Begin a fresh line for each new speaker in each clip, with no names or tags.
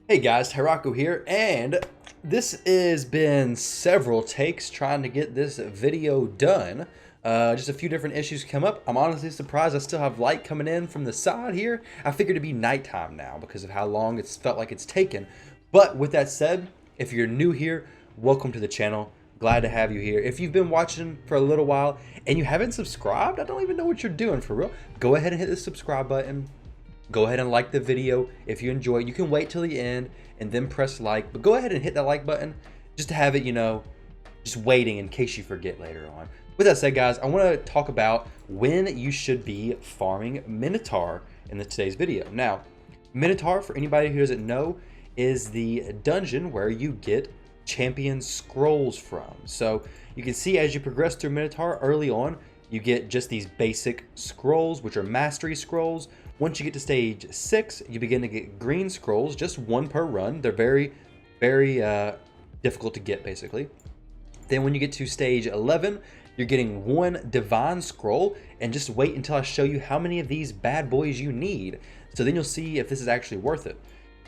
Hey guys, Hirako here, and this has been several takes trying to get this video done. Just a few different issues come up. I'm honestly surprised I still have light coming in from the side here. I figured it'd be nighttime now because of how long it's felt like it's taken. But with that said, if you're new here, welcome to the channel. Glad to have you here. If you've been watching for a little while and you haven't subscribed, I don't even know what you're doing for real. Go ahead and hit the subscribe button. Go ahead and like the video if you enjoy it. You can wait till the end and then press like, but go ahead and hit that like button just to have it, just waiting in case you forget later on. With that said, guys, I want to talk about when you should be farming Minotaur in today's video. Now, Minotaur, for anybody who doesn't know, is the dungeon where you get champion scrolls from. So you can see as you progress through Minotaur early on, you get just these basic scrolls, which are mastery scrolls. Once you get to stage 6, you begin to get green scrolls, just one per run. They're very difficult to get, basically. Then when you get to stage 11, you're getting one divine scroll, and just wait until I show you how many of these bad boys you need. So then you'll see if this is actually worth it.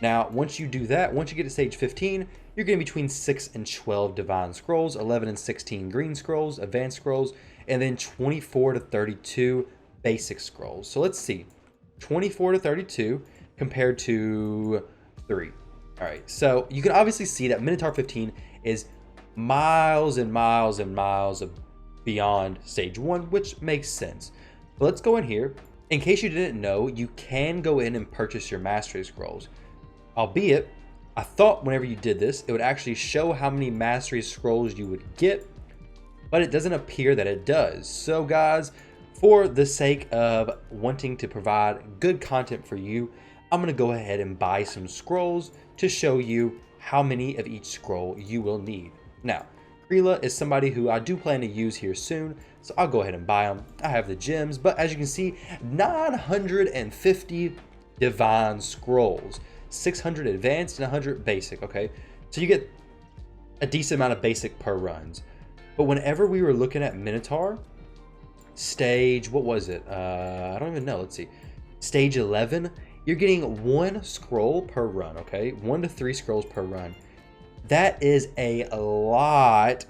Now, once you do that, once you get to stage 15, you're getting between 6 and 12 divine scrolls, 11 and 16 green scrolls, advanced scrolls, and then 24 to 32 basic scrolls. So let's see. 24 to 32 compared to 3. All right, so you can obviously see that Minotaur 15 is miles and miles and miles beyond stage 1, which makes sense. But let's go in here. In case you didn't know, you can go in and purchase your mastery scrolls. Albeit, I thought whenever you did this, it would actually show how many mastery scrolls you would get, but it doesn't appear that it does. So guys, for the sake of wanting to provide good content for you, I'm going to go ahead and buy some scrolls to show you how many of each scroll you will need. Now, Krila is somebody who I do plan to use here soon, so I'll go ahead and buy them. I have the gems, but as you can see, 950 divine scrolls, 600 advanced and 100 basic, okay? So you get a decent amount of basic per runs. But whenever we were looking at Minotaur, stage, what was it? I don't even know. Let's see. Stage 11, you're getting one scroll per run, okay? 1 to 3 scrolls per run. That is a lot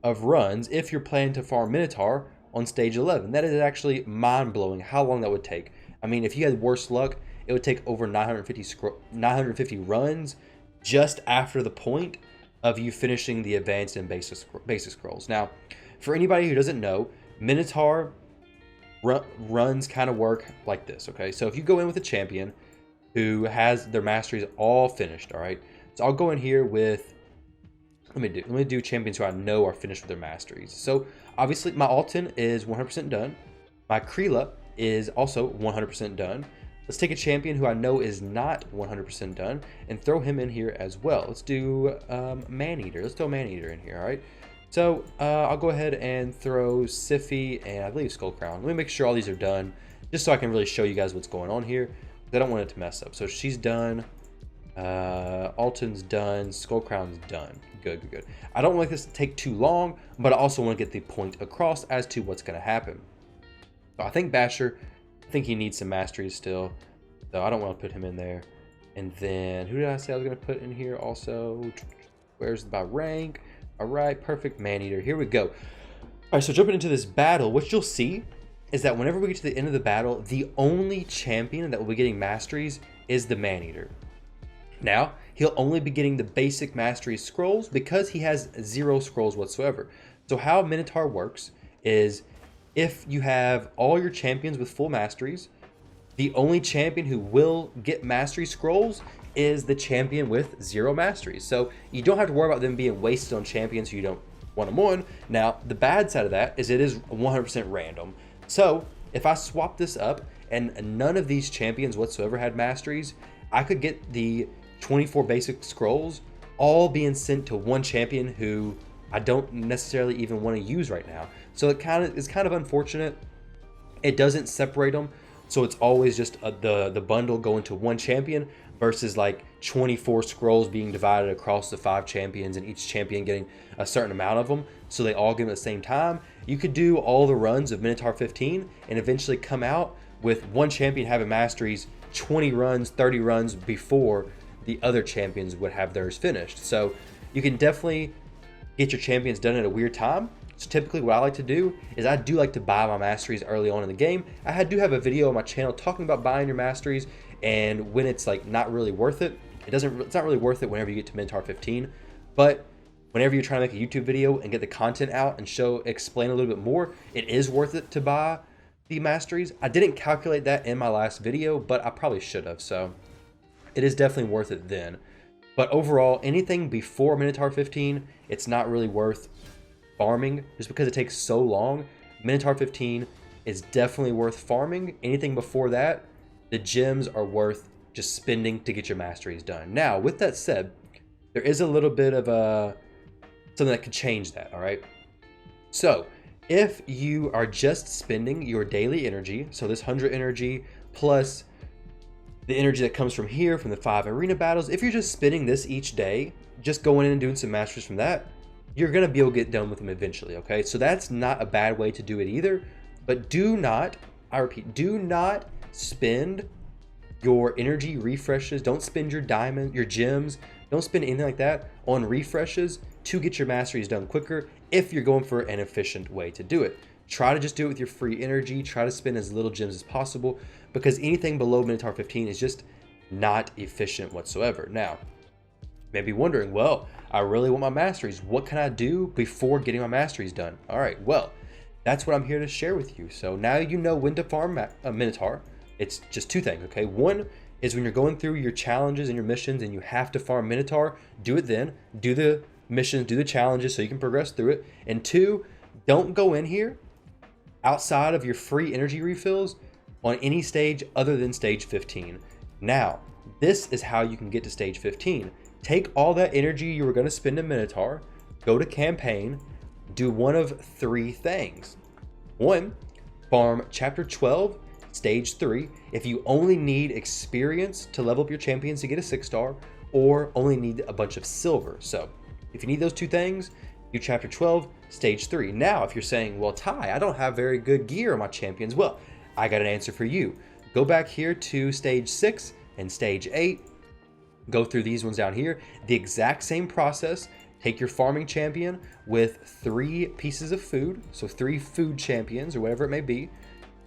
of runs if you're planning to farm Minotaur on stage 11. That is actually mind-blowing how long that would take. I mean, if you had worse luck, it would take over 950 runs just after the point of you finishing the advanced and basic scrolls. Now, for anybody who doesn't know, Minotaur runs kind of work like this, okay? So if you go in with a champion who has their masteries all finished, all right? So I'll go in here with, let me do champions who I know are finished with their masteries. So obviously my Alton is 100% done. My Krila is also 100% done. Let's take a champion who I know is not 100% done and throw him in here as well. Let's do Maneater. Let's throw Maneater in here, all right? So I'll go ahead and throw Siffy and I believe Skullcrown. Let me make sure all these are done, just so I can really show you guys what's going on here. I don't want it to mess up. So she's done. Alton's done. Skullcrown's done. Good, good, good. I don't want this to take too long, but I also want to get the point across as to what's going to happen. So I think Basher, I think he needs some masteries still, so I don't want to put him in there. And then who did I say I was going to put in here also? Where's by rank? All right, perfect. Maneater. Here we go. All right, so jumping into this battle, what you'll see is that whenever we get to the end of the battle, the only champion that will be getting masteries is the Maneater. Now, he'll only be getting the basic mastery scrolls because he has 0 scrolls whatsoever. So how Minotaur works is if you have all your champions with full masteries, the only champion who will get mastery scrolls is the champion with 0 masteries. So you don't have to worry about them being wasted on champions who you don't want them on. Now, the bad side of that is it is 100% random. So if I swap this up and none of these champions whatsoever had masteries, I could get the 24 basic scrolls all being sent to one champion who I don't necessarily even want to use right now. So it's kind of unfortunate. It doesn't separate them. So it's always just the bundle going to one champion versus like 24 scrolls being divided across the 5 champions and each champion getting a certain amount of them. So they all get them at the same time. You could do all the runs of Minotaur 15 and eventually come out with one champion having masteries 20 runs, 30 runs before the other champions would have theirs finished. So you can definitely get your champions done at a weird time. So typically what I like to do is I do like to buy my masteries early on in the game. I do have a video on my channel talking about buying your masteries and when it's like not really worth it. It's not really worth it whenever you get to Minotaur 15, but whenever you're trying to make a YouTube video and get the content out and explain a little bit more, it is worth it to buy the masteries. I didn't calculate that in my last video, but I probably should have. So it is definitely worth it then. But overall, anything before Minotaur 15, it's not really worth farming just because it takes so long. Minotaur 15 is definitely worth farming. Anything before that, the gems are worth just spending to get your masteries done. Now, with that said, there is a little bit of something that could change that, all right? So, if you are just spending your daily energy, so this 100 energy plus the energy that comes from here, from the 5 arena battles, if you're just spending this each day, just going in and doing some masteries from that, you're gonna be able to get done with them eventually, okay? So that's not a bad way to do it either, but do not, I repeat, do not spend your energy refreshes, don't spend your diamond, your gems, don't spend anything like that on refreshes to get your masteries done quicker if you're going for an efficient way to do it. Try to just do it with your free energy, try to spend as little gems as possible, because anything below Minotaur 15 is just not efficient whatsoever. Now, you may be wondering, well, I really want my masteries. What can I do before getting my masteries done? All right, well, that's what I'm here to share with you. So now you know when to farm Minotaur. It's just two things, okay? One is when you're going through your challenges and your missions and you have to farm Minotaur, do it then. Do the missions, do the challenges so you can progress through it. And two, don't go in here outside of your free energy refills on any stage other than stage 15. Now, this is how you can get to stage 15. Take all that energy you were going to spend in Minotaur, go to campaign, do one of three things. One, farm chapter 12, stage 3, if you only need experience to level up your champions to get a 6-star, or only need a bunch of silver. So if you need those two things, do chapter 12, stage 3. Now, if you're saying, well, Ty, I don't have very good gear on my champions. Well, I got an answer for you. Go back here to stage 6 and stage 8. Go through these ones down here. The exact same process. Take your farming champion with 3 pieces of food. So 3 food champions or whatever it may be.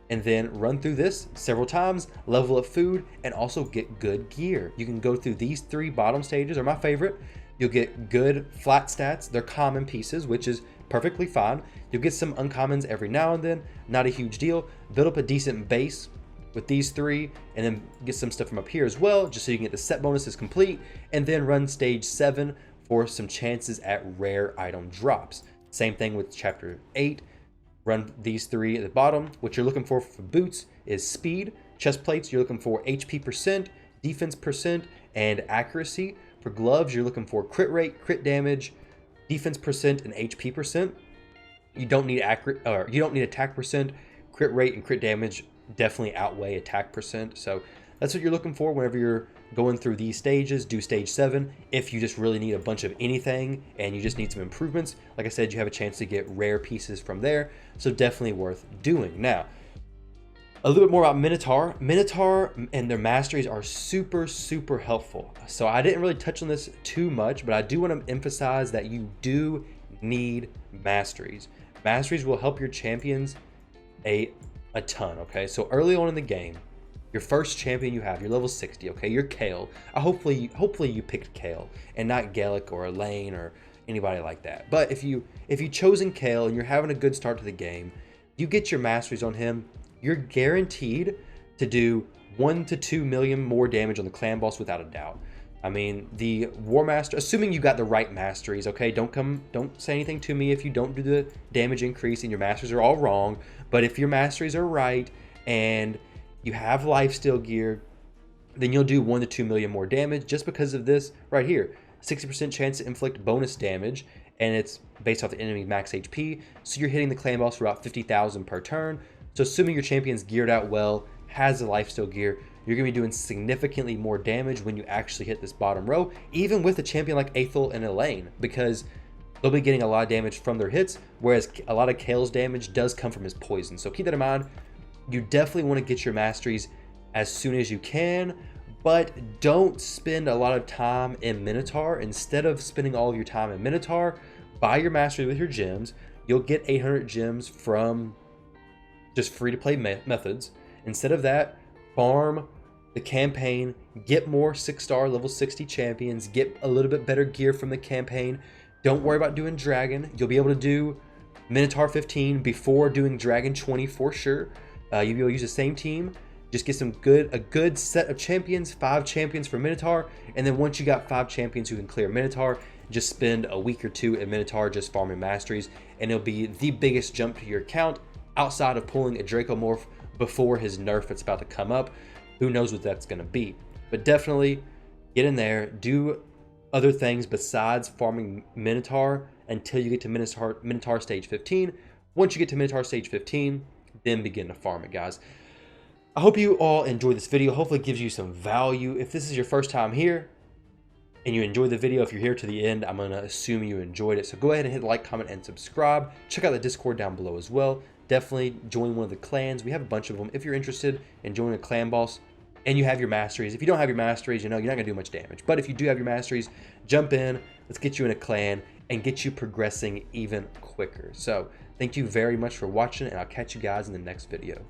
And then run through this several times, level up food, and also get good gear. You can go through these 3 bottom stages, are my favorite. You'll get good flat stats. They're common pieces, which is perfectly fine. You'll get some uncommons every now and then, not a huge deal. Build up a decent base with these 3, and then get some stuff from up here as well, just so you can get the set bonuses complete, and then run stage 7 for some chances at rare item drops. Same thing with chapter 8. Run these 3 at the bottom. What you're looking for boots is speed. Chest plates, you're looking for HP %, defense %, and accuracy. For gloves, you're looking for crit rate, crit damage, defense %, and HP %. You don't need attack %. Crit rate and crit damage definitely outweigh attack %. So that's what you're looking for whenever you're going through these stages. Do stage 7 if you just really need a bunch of anything and you just need some improvements. Like I said, you have a chance to get rare pieces from there, so definitely worth doing. Now, a little bit more about Minotaur. Minotaur and their masteries are super, super helpful. So I didn't really touch on this too much, but I do want to emphasize that you do need masteries. Masteries will help your champions a ton, okay? So early on in the game, your first champion you have, you're level 60, okay? You're Kale. Hopefully you picked Kale and not Gallic or Elaine or anybody like that. But if you chosen Kale and you're having a good start to the game, you get your masteries on him, you're guaranteed to do 1 to 2 million more damage on the clan boss without a doubt. I mean, the War Master, assuming you got the right masteries, okay? Don't say anything to me if you don't do the damage increase and your masteries are all wrong. But if your masteries are right and you have lifesteal gear, then you'll do 1 to 2 million more damage just because of this right here. 60% chance to inflict bonus damage, and it's based off the enemy max HP. So you're hitting the clan boss for about 50,000 per turn. So assuming your champion's geared out well, has the lifesteal gear, you're going to be doing significantly more damage when you actually hit this bottom row, even with a champion like Aethel and Elaine, because they'll be getting a lot of damage from their hits, whereas a lot of Kale's damage does come from his poison. So keep that in mind. You definitely want to get your masteries as soon as you can, But don't spend a lot of time in Minotaur. Instead of spending all of your time in Minotaur, buy your mastery with your gems. You'll get 800 gems from just free-to-play methods. Instead of that, farm the campaign, get more 6-star level 60 champions, get a little bit better gear from the campaign. Don't worry about doing Dragon. You'll be able to do Minotaur 15 before doing Dragon 20 for sure. You'll be able to use the same team. Just get a good set of champions, 5 champions for Minotaur, and then once you got 5 champions who can clear Minotaur, just spend a week or 2 in Minotaur just farming masteries, and it'll be the biggest jump to your account outside of pulling a Dracomorph before his nerf that's about to come up. Who knows what that's going to be? But definitely get in there, do other things besides farming Minotaur until you get to Minotaur stage 15. Once you get to Minotaur stage 15, then begin to farm it, guys. I hope you all enjoyed this video. Hopefully it gives you some value. If this is your first time here and you enjoyed the video, if you're here to the end, I'm going to assume you enjoyed it. So go ahead and hit like, comment, and subscribe. Check out the Discord down below as well. Definitely join one of the clans. We have a bunch of them. If you're interested in joining a clan boss and you have your masteries, if you don't have your masteries, you know, you're not going to do much damage. But if you do have your masteries, jump in. Let's get you in a clan and get you progressing even quicker. So thank you very much for watching, and I'll catch you guys in the next video.